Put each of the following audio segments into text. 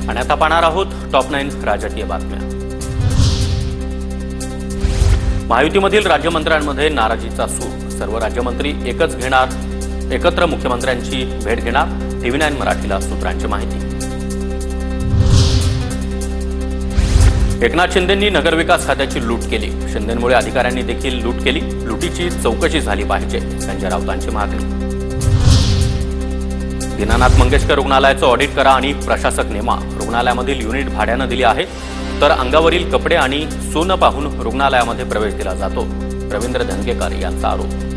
आणि आता पाहणार आहोत टॉप 9 राजकीय बातम्या। महायुतीमधील राज्यमंत्र्यांमध्ये नाराजीचा सूर। सर्व राज्यमंत्री एकत्र मुख्यमंत्र्यांची भेट घेणार। TV9 मराठीला सूत्रांची माहिती। एकनाथ शिंदेंनी नगरविकास खात्याची लूट केली। शिंदेंमुळे अधिकाऱ्यांनी देखील लूट केली। लुटीची चौकशी झाली पाहिजे, संजय राऊतांची मागणी। दीनानाथ मंगेशकर रुग्णालयाचं ऑडिट करा आणि प्रशासक नेमा। रुग्णालयामधील युनिट भाड्यानं दिली आहे, तर अंगावरील कपडे आणि सोनं पाहून रुग्णालयामध्ये प्रवेश दिला जातो, रवींद्र धनगेकर यांचा आरोप।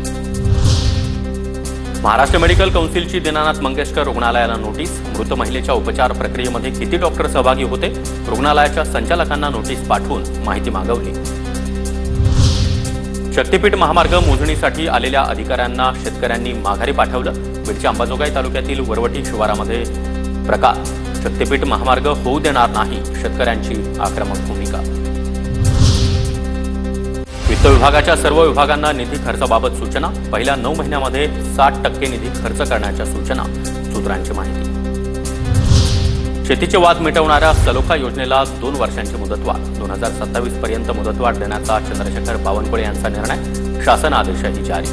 महाराष्ट्र मेडिकल काउन्सिलची दीनानाथ मंगेशकर रुग्णालयाला नोटीस। मृत महिलेच्या उपचार प्रक्रियेमध्ये किती डॉक्टर सहभागी होते? रुग्णालयाच्या संचालकांना नोटीस पाठवून माहिती मागवली। शक्तीपीठ महामार्ग मोजणीसाठी आलेल्या अधिकाऱ्यांना शेतकऱ्यांनी माघारी पाठवलं। बीडच्या अंबाजोगाई तालुक्यातील वरवटी शिवारामध्ये प्रकार। शक्तीपीठ महामार्ग होऊ देणार नाही, शेतकऱ्यांची आक्रमक भूमिका। वित्त विभागाच्या सर्व विभागांना निधी खर्चाबाबत सूचना। पहिल्या 9 महिन्यामध्ये 60% निधी खर्च करण्याच्या सूचना, सूत्रांची माहिती। शेतीचे वाद मिटवणाऱ्या सलोखा योजनेला 2 वर्षांची मुदतवाढ। 2027 पर्यंत मुदतवाढ देण्याचा चंद्रशेखर बावनकुळे यांचा निर्णय। शासन आदेशही जारी।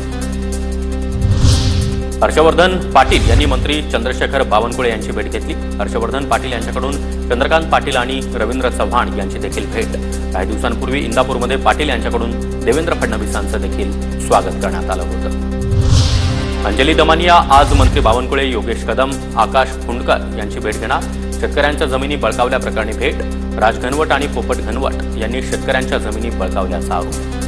हर्षवर्धन पाटील यांनी मंत्री चंद्रशेखर बावनकुळे यांची भेट घेतली। हर्षवर्धन पाटील यांच्याकडून चंद्रकांत पाटील आणि रवींद्र चव्हाण यांची देखील भेट। काही दिवसांपूर्वी इंदापूरमध्ये पाटील यांच्याकडून देवेंद्र फडणवीसांचं देखील स्वागत करण्यात आलं होतं। अंजली दमानिया आज मंत्री बावनकुळे, योगेश कदम, आकाश फुंडकर यांची भेट घेणार। शेतकऱ्यांच्या जमिनी बळकावल्याप्रकरणी भेट। राज घनवट आणि पोपट घनवट यांनी शेतकऱ्यांच्या जमिनी बळकावल्याचा आरोप।